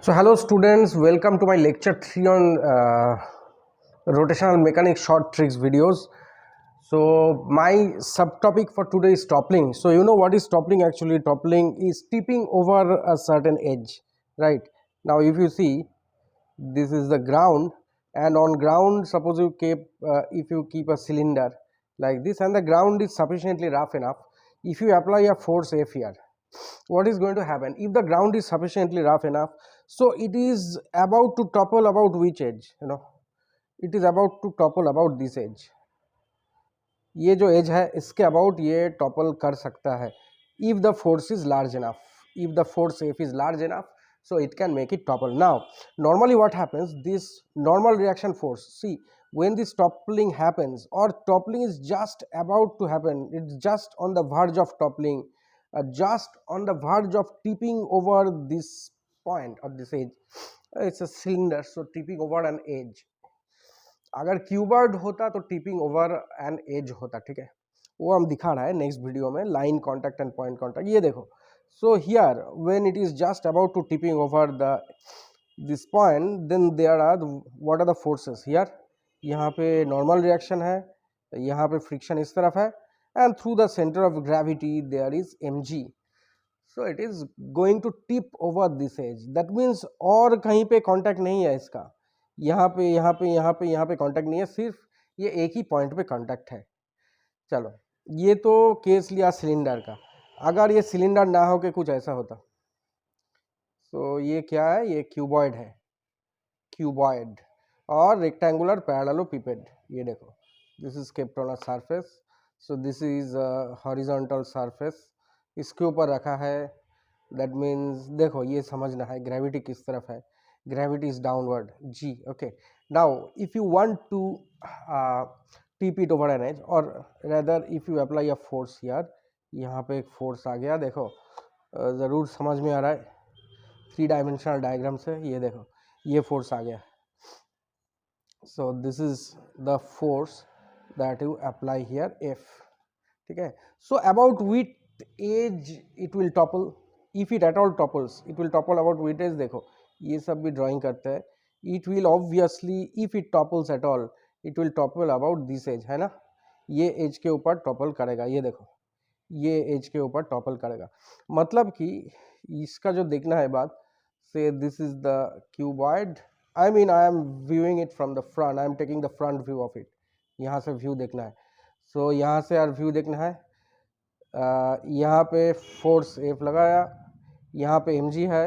So hello students, welcome to my lecture 3 on rotational mechanics short tricks videos. So my subtopic for today is toppling. So you know what is toppling actually? Toppling is tipping over a certain edge, right? Now if you see, this is the ground, and on ground suppose you keep if you keep a cylinder like this and the ground is sufficiently rough enough, if you apply a force F here, what is going to happen? If the ground is sufficiently rough enough, so it is about to topple about which edge, it is about to topple about this edge. ये जो as है इसके about ये topple कर सकता है if the force is large enough, if the force F is large enough, so it can make it topple. Now normally what happens, this normal reaction force, see when this toppling happens or toppling is just about to happen, it's just on the verge of toppling, just on the verge of tipping over this point or this edge. It's a cylinder, so tipping over an edge. अगर क्यूबर्ड होता तो tipping over N as होता, ठीक है, वो हम दिखा रहा है नेक्स्ट वीडियो में, line contact and point contact. ये देखो, so here when it is just about to tipping over the this point, then there are what are the forces here. यहाँ पे नॉर्मल रिएक्शन है, यहाँ पे फ्रिक्शन इस तरफ है, and through the centre of gravity there is mg. So it is going to tip over this edge. That means और कहीं पे कॉन्टैक्ट नहीं है इसका, यहाँ पे यहाँ पे यहाँ पे यहाँ पे कांटेक्ट नहीं है, सिर्फ ये एक ही पॉइंट पे कांटेक्ट है. चलो ये तो केस लिया सिलेंडर का. अगर ये सिलेंडर ना हो के कुछ ऐसा होता, तो ये क्या है, ये क्यूबॉइड है, क्यूबॉइड और रेक्टेंगुलर पैरेललोपिपेड. ये देखो, this is kept on a surface, so this is horizontal surface, इसके ऊपर रखा है. दैट मीन्स देखो ये समझना है ग्रेविटी किस तरफ है, gravity is downward, g. Okay, now if you want to tip it over an edge, or rather if you apply a force here, यहाँ पे एक फोर्स आ गया, देखो ज़रूर समझ में आ रहा है 3 डायमेंशनल डायग्राम से. ये देखो ये फोर्स आ गया, so this is the force that you apply here, F, ठीक है. so about which edge it will topple, if it at all topples, it will topple about which edge. देखो ये सब भी ड्राइंग करते हैं. It will obviously if it topples at all, it will topple about this edge, है ना, ये as के ऊपर टॉपल करेगा. ये देखो ये एज के ऊपर टॉपल करेगा, मतलब कि इसका जो देखना है बात, से this is the cuboid, I mean I am viewing it from the front, I am taking the front view of it. यहाँ से व्यू देखना है, सो यहाँ से यार व्यू देखना है. यहाँ पे फोर्स एफ लगाया, यहाँ पे mg है,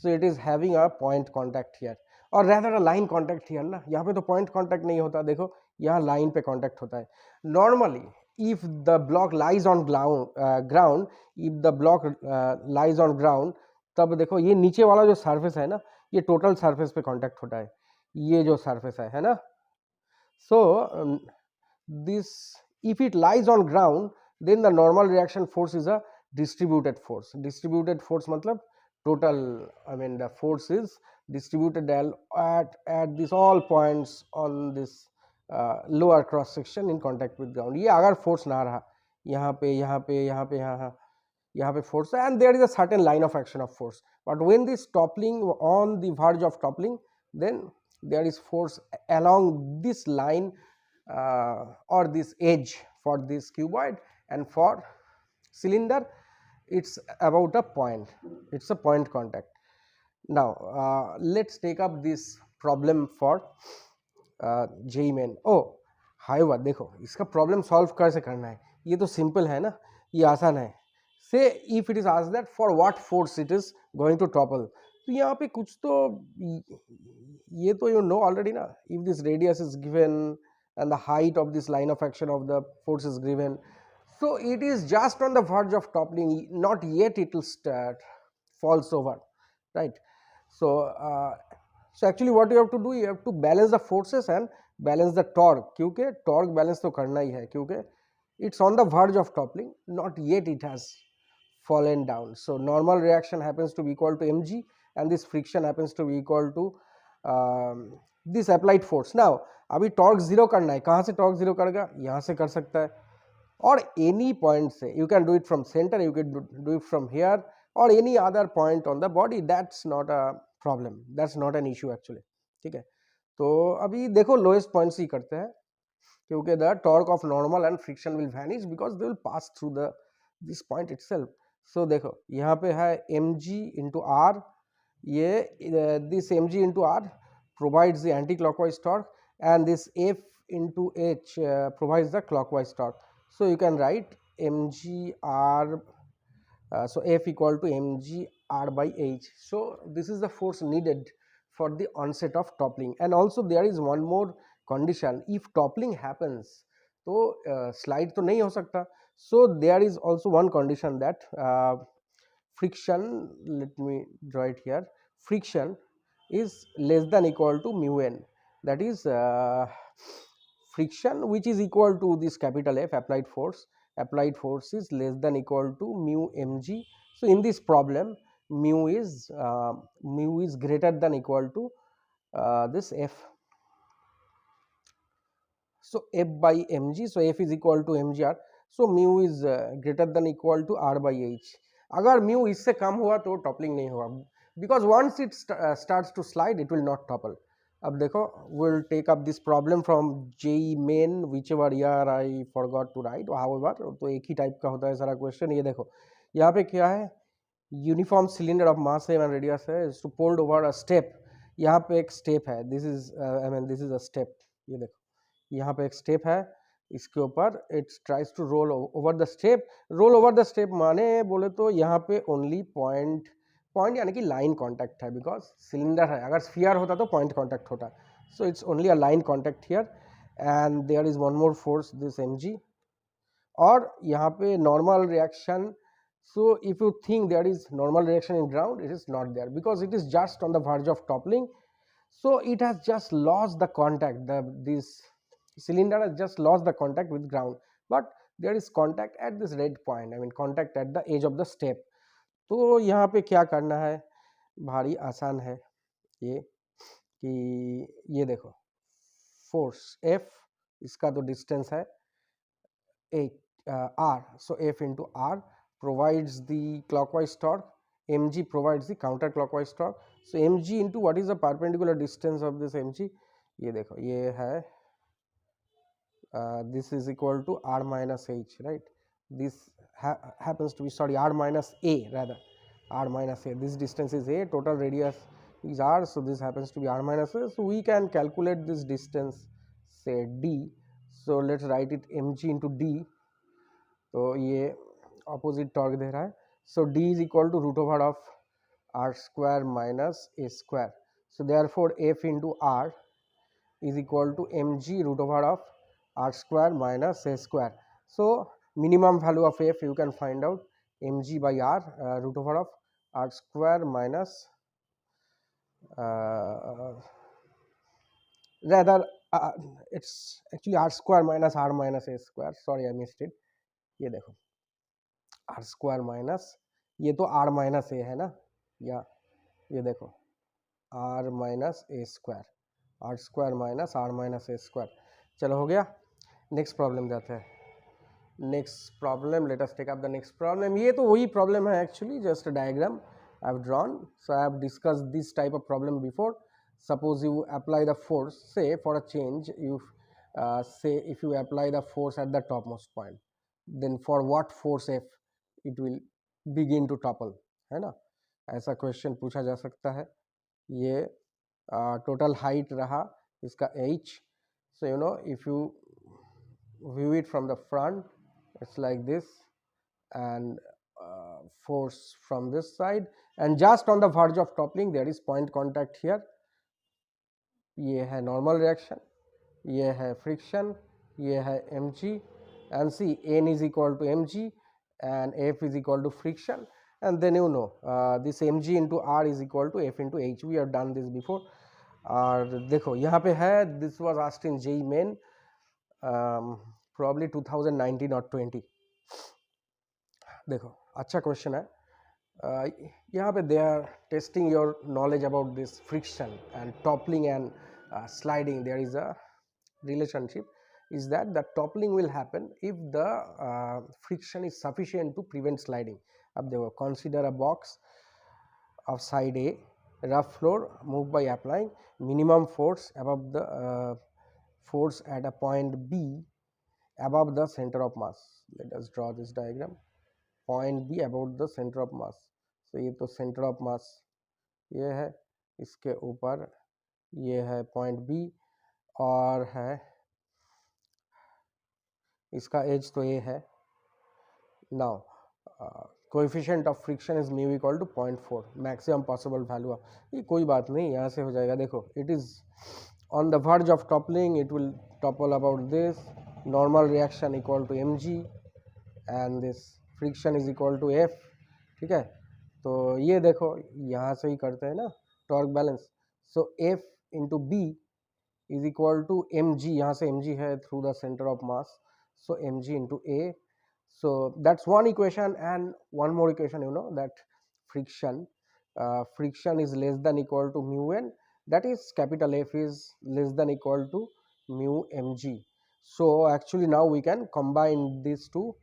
so it is having a point contact here, or rather a line contact here ना. यहाँ पे तो point contact नहीं होता, देखो यहाँ line पे contact होता है. Normally if the block lies on ground, if the block lies on ground, तब देखो ये नीचे वाला जो surface है ना, ये total surface पे contact होता है, ये जो surface है ना. so this if it lies on ground, then the normal reaction force is a distributed force. Distributed force मतलब total, I mean the force is distributed at this all points on this lower cross section in contact with ground. ये अगर force ना रहा, यहाँ पे यहाँ पे यहाँ पे यहाँ पे force है, and there is a certain line of action of force, but when this toppling on the verge of toppling, then there is force along this line or this edge for this cuboid, and for cylinder it's about a point, it's a point contact. Now let's take up this problem for JEE main. oh however देखो इसका problem solve कैसे करना है, ये तो simple है ना, ये आसान है. Say if it is asked that for what force it is going to topple, तो यहाँ पे कुछ तो ये तो यू नो ऑलरेडी ना, if this radius is given and the height of this line of action of the force is given, so it is just on the verge of toppling, not yet it will start falls over, right. So so actually what you have to do, you have to balance the forces and balance the torque, क्योंकि torque balance तो करना ही है, क्योंकि it's on the verge of toppling, not yet it has fallen down. So normal reaction happens to be equal to mg, and this friction happens to be equal to this applied force. Now अभी torque zero करना है, कहाँ से torque zero करेगा, यहाँ से कर सकता है, और एनी पॉइंट से. You can do it from centre, you can do it from here, or any other point on the body, that's not a problem, that's not an issue actually. ठीक है, तो अभी देखो लोएस्ट पॉइंट ही करते हैं, क्योंकि the torque of normal and friction will vanish because they will pass through the this point itself. So देखो यहाँ पे है एम जी इंटू आर, ये this m g into r provides the anti-clockwise torque, and this F into H provides the clockwise torque. So you can write mgr, so F equal to mgr by H. So this is the force needed for the onset of toppling, and also there is one more condition, if toppling happens तो slide तो नहीं हो सकता, so there is also one condition that friction, let me draw it here, friction is less than equal to mu n, that is friction which is equal to this capital F applied force is less than equal to mu mg. So in this problem mu is greater than equal to this F, so F by mg, so F is equal to mgr, so mu is greater than equal to r by h. अगर mu इससे कम हुआ तो toppling नहीं होगा, because once it starts to slide it will not topple. अब देखो we'll take up this problem from JEE main whichever year I forgot to write, however तो एक ही टाइप का होता है सारा क्वेश्चन। ये देखो यहाँ पे क्या है, uniform cylinder of mass and radius है, to pulled over a step, यहाँ पे एक स्टेप है, this is I mean this is a step, ये देखो यहाँ पे एक स्टेप है, इसके ऊपर it's tries to roll over the step, roll over the step माने बोले तो यहाँ पे ओनली पॉइंट यानी कि लाइन कांटेक्ट है, बिकॉज सिलेंडर है, अगर स्फीयर होता तो पॉइंट कांटेक्ट होता, so it's only a line contact here, and there is one more force this mg, और यहाँ पे normal reaction, so if you think there is normal reaction in ground, it is not there because it is just on the verge of toppling, so it has just lost the contact, this cylinder has just lost the contact with ground, but there is contact at this red point, I mean contact at the edge of the step. तो यहाँ पे क्या करना है, भारी आसान है ये, कि ये देखो फोर्स F, इसका तो डिस्टेंस है r, so F into r provides the clockwise torque, mg provides the counterclockwise torque, so mg into what is the perpendicular distance of this mg, ये देखो ये है this is equal to r minus h, right, this happens to be, sorry, r minus a rather, r minus a, this distance is a, total radius is r, so this happens to be r minus a, so we can calculate this distance, say d, so let's write it mg into d, तो ये opposite torque दे रहा है, so d is equal to root over of r square minus a square, so therefore f into r is equal to m g root over of r square minus a square, so minimum value of f you can find out m g by r root over of r square minus rather it's actually r square minus r minus a square, sorry I missed it, ये देखो are square minus, ये तो are minus ए है ना, या ये देखो r minus a square, r square minus r minus a square, चलो हो गया। नेक्स्ट प्रॉब्लम जाते हैं, next problem, let us take up the next problem, ये तो वही प्रॉब्लम है actually, just diagram I have drawn, so I have discussed this type of problem before, suppose you apply the force, say for a change you say if you apply the force at the topmost point, then for what force F it will begin to topple, है ना, ऐसा question पूछा जा सकता है। ये total height रहा इसका h, so you know if you view it from the front it's like this, and force from this side, and just on the verge of toppling there is point contact here, ये है normal reaction, ये है friction, ये है mg, and see n is equal to mg and f is equal to friction, and then you know this mg into r is equal to f into h, we have done this before। और देखो यहाँ पे है, this was asked in JEE main probably 2019 or 20, देखो अच्छा question है, यहाँ पे they are testing your knowledge about this friction and toppling and sliding, there is a relationship, is that the toppling will happen if the friction is sufficient to prevent sliding। अब देखो consider a box of side A rough floor move by applying minimum force above the force at a point B above the center of mass. Let us draw this diagram. Point B about the center of mass. So ये तो center of mass ये है, इसके ऊपर ये है point B और है इसका एज तो ये है. Now coefficient of friction is mu equal to 0.4 maximum possible value. ये कोई बात नहीं, यहाँ से हो जाएगा. देखो it is on the verge of toppling, it will topple about this. Normal reaction equal to mg and this friction is equal to f. ठीक है, तो ये देखो यहाँ से ही करते हैं ना torque balance. So f into b is equal to mg, यहाँ से mg है through the center of mass, so mg into a. So that's one equation, and one more equation, you know, that friction friction is less than equal to mu n, that is capital F is less than equal to mu mg. So actually now we can combine these two,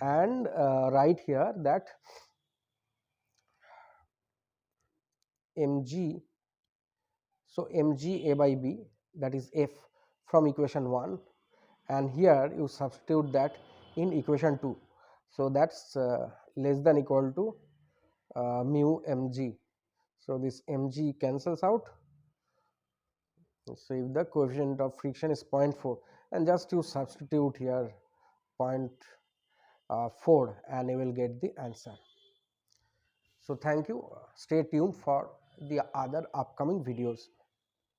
and write here that mg, so mg a by b, that is f from equation 1, and here you substitute that in equation 2. So that's less than equal to mu mg. So this mg cancels out. So if the coefficient of friction is 0.4, and just you substitute here 0.4 and you will get the answer. So thank you. Stay tuned for the other upcoming videos.